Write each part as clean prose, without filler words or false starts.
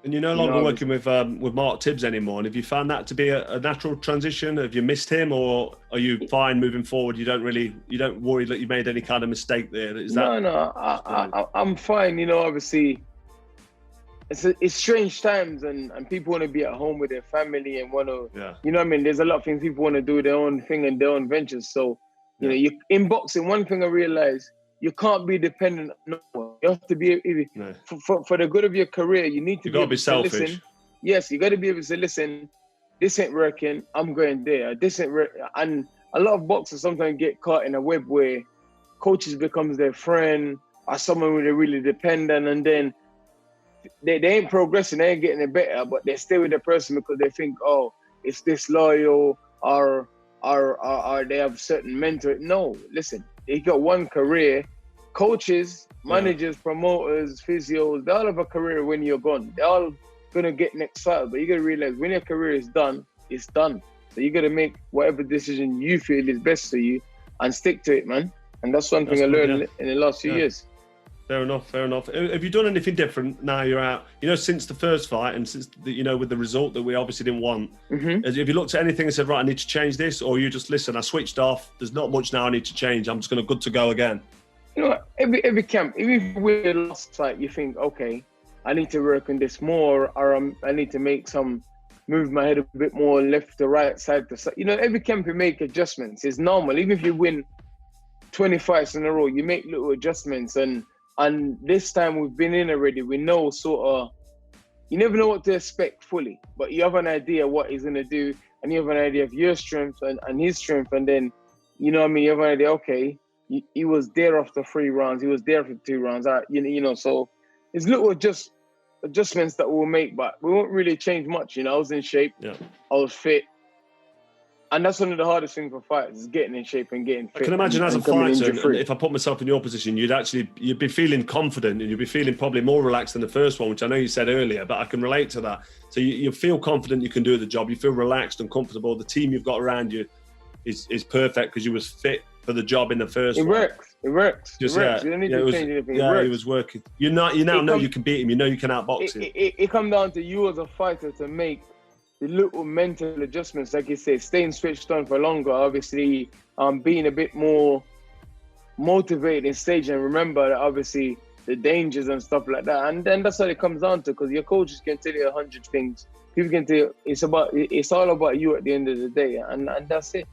And you're no longer working with Mark Tibbs anymore. And have you found that to be a natural transition? Have you missed him, or are you fine moving forward? You don't worry that you made any kind of mistake there? I'm fine. You know, obviously, it's strange times, and people want to be at home with their family and want to, you know what I mean? There's a lot of things people want to do their own thing and their own ventures. So, you know, in boxing, one thing I realized, you can't be dependent on no one. You have to be, for the good of your career, you need to be selfish. Listen. Yes, you got to be able to say, listen, this ain't working, I'm going there. This ain't working. And a lot of boxers sometimes get caught in a web where coaches becomes their friend or someone who they really depend on, and then they ain't progressing, they ain't getting it better, but they stay with the person because they think, oh, it's this loyal or they have certain mentor. No, listen, you got one career. Coaches, managers, promoters, physios, they all have a career when you're gone. They're all gonna get next cycle, but you gotta realize when your career is done, it's done. So you gotta make whatever decision you feel is best for you and stick to it, man. And that's one thing I learned in the last few years. Fair enough, fair enough. Have you done anything different now you're out? You know, since the first fight and since, with the result that we obviously didn't want, have you looked at anything and said, right, I need to change this? Or you just, listen, I switched off, there's not much now I need to change, I'm just good to go again? You know, every camp, even if we're last fight, you think, okay, I need to work on this more, or I need to move my head a bit more left to right, side to side. You know, every camp you make adjustments. It's normal. Even if you win 20 fights in a row, you make little adjustments. And this time we've been in already, we know you never know what to expect fully, but you have an idea what he's going to do, and you have an idea of your strength and his strength. And then, you know what I mean, you have an idea, okay, he was there after 3 rounds, he was there for 2 rounds. So it's little adjustments that we'll make, but we won't really change much. You know, I was in shape, I was fit. And that's one of the hardest things for fighters, is getting in shape and getting fit. I can imagine as a fighter, and if I put myself in your position, you'd be feeling confident and you'd be feeling probably more relaxed than the first one, which I know you said earlier, but I can relate to that. So you feel confident you can do the job, you feel relaxed and comfortable. The team you've got around you is perfect because you was fit for the job in the first one. It works. You don't need to change anything. It was working. You now know you can beat him, you know you can outbox him. It comes down to you as a fighter to make the little mental adjustments, like you say, staying switched on for longer, obviously, being a bit more motivated in stage, and remember that obviously the dangers and stuff like that. And then that's what it comes down to, because your coaches can tell you 100 things. People can tell you, it's all about you at the end of the day, and that's it.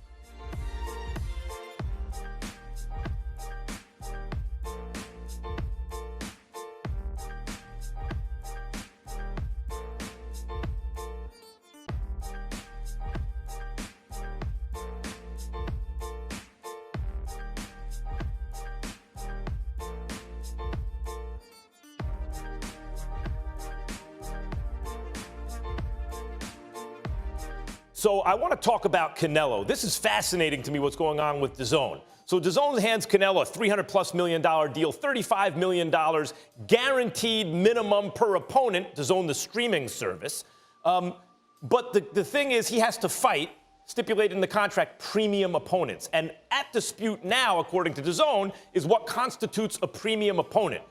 So I want to talk about Canelo. This is fascinating to me, what's going on with DAZN. So DAZN hands Canelo a $300+ million deal, $35 million guaranteed minimum per opponent, DAZN, the streaming service. But the thing is, he has to fight, stipulated in the contract, premium opponents. And at dispute now, according to DAZN, is what constitutes a premium opponent.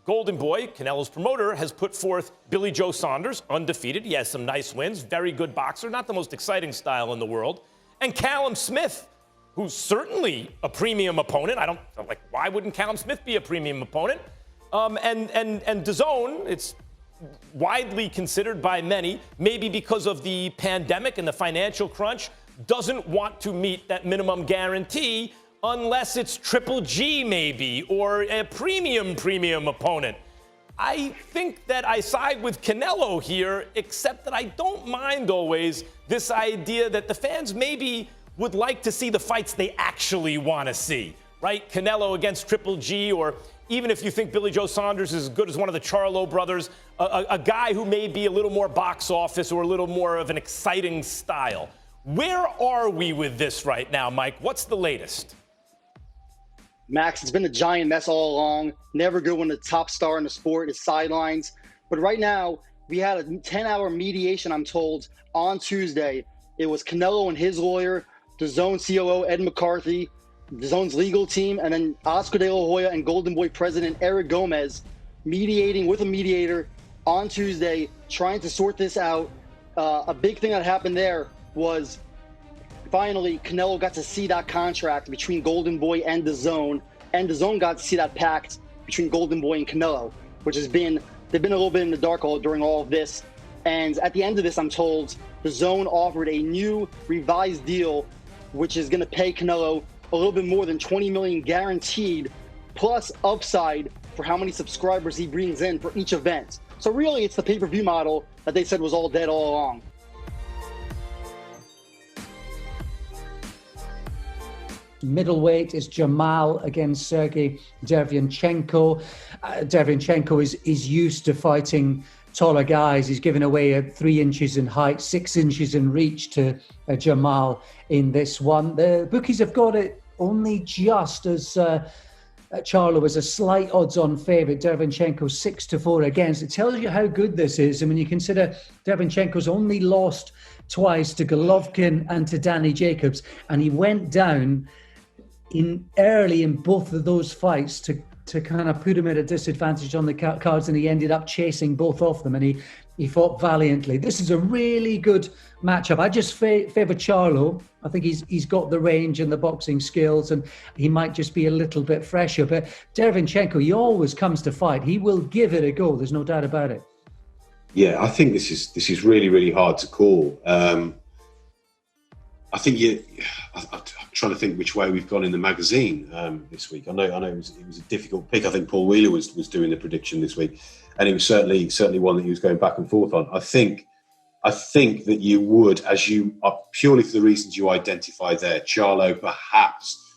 Golden Boy, Canelo's promoter, has put forth Billy Joe Saunders, undefeated. He has some nice wins, very good boxer, not the most exciting style in the world. And Callum Smith, who's certainly a premium opponent. Why wouldn't Callum Smith be a premium opponent? And DAZN, it's widely considered by many, maybe because of the pandemic and the financial crunch, doesn't want to meet that minimum guarantee unless it's Triple G maybe, or a premium opponent. I think that I side with Canelo here, except that I don't mind always this idea that the fans maybe would like to see the fights they actually want to see, right? Canelo against Triple G, or even if you think Billy Joe Saunders is as good as one of the Charlo brothers, a guy who may be a little more box office or a little more of an exciting style. Where are we with this right now, Mike? What's the latest? Max, it's been a giant mess all along. Never good when the top star in the sport is sidelines. But right now, we had a 10-hour mediation, I'm told, on Tuesday. It was Canelo and his lawyer, DAZN COO Ed McCarthy, DAZN's legal team, and then Oscar De La Hoya and Golden Boy president Eric Gomez mediating with a mediator on Tuesday trying to sort this out. A big thing that happened there was finally Canelo got to see that contract between Golden Boy and DAZN, and DAZN got to see that pact between Golden Boy and Canelo, which they've been a little bit in the dark during all of this. And at the end of this, I'm told DAZN offered a new revised deal, which is going to pay Canelo a little bit more than $20 million guaranteed, plus upside for how many subscribers he brings in for each event. So really, it's the pay-per-view model that they said was all dead all along. Middleweight is Jermall against Sergiy Derevyanchenko. Derevyanchenko is used to fighting taller guys. He's given away 3 inches in height, 6 inches in reach to Jermall in this one. The bookies have got it only just as Charlo is a slight odds-on favourite. Derevyanchenko 6-4 against. It tells you how good this is. I mean, you consider Derevyanchenko's only lost twice to Golovkin and to Danny Jacobs, and he went down early in both of those fights to kind of put him at a disadvantage on the cards, and he ended up chasing both of them, and he fought valiantly. This is a really good matchup. I just favour Charlo. I think he's got the range and the boxing skills, and he might just be a little bit fresher. But Derevyanchenko, he always comes to fight. He will give it a go. There's no doubt about it. Yeah, I think this is really, really hard to call. I think I'm trying to think which way we've gone in the magazine this week. I know it was a difficult pick. I think Paul Wheeler was doing the prediction this week, and it was certainly one that he was going back and forth on. I think that you would, as you are purely for the reasons you identify there, Charlo perhaps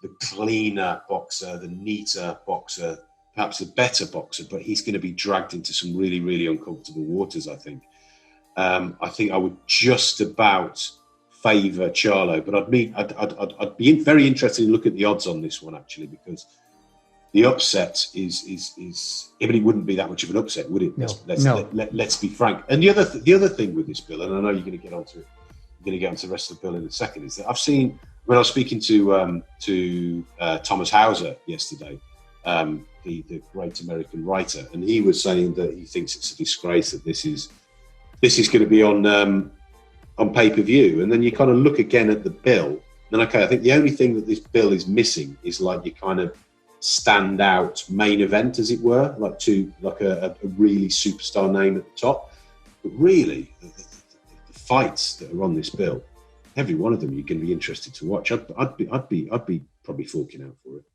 the cleaner boxer, the neater boxer, perhaps the better boxer, but he's going to be dragged into some really, really uncomfortable waters, I think. I think I would just about favour Charlo, but I'd be very interested in looking at the odds on this one, actually, because the upset is but it wouldn't be that much of an upset, would it? Let's be frank. And the other thing with this bill, and I know you're going to get onto it, the rest of the bill in a second, is that I've seen when I was speaking to Thomas Hauser yesterday, the great American writer, and he was saying that he thinks it's a disgrace that this is going to be on pay-per-view. And then you kind of look again at the bill, and okay, I think the only thing that this bill is missing is like your kind of standout main event, as it were, like a really superstar name at the top. But really, the fights that are on this bill, every one of them you're going to be interested to watch. I'd be probably forking out for it.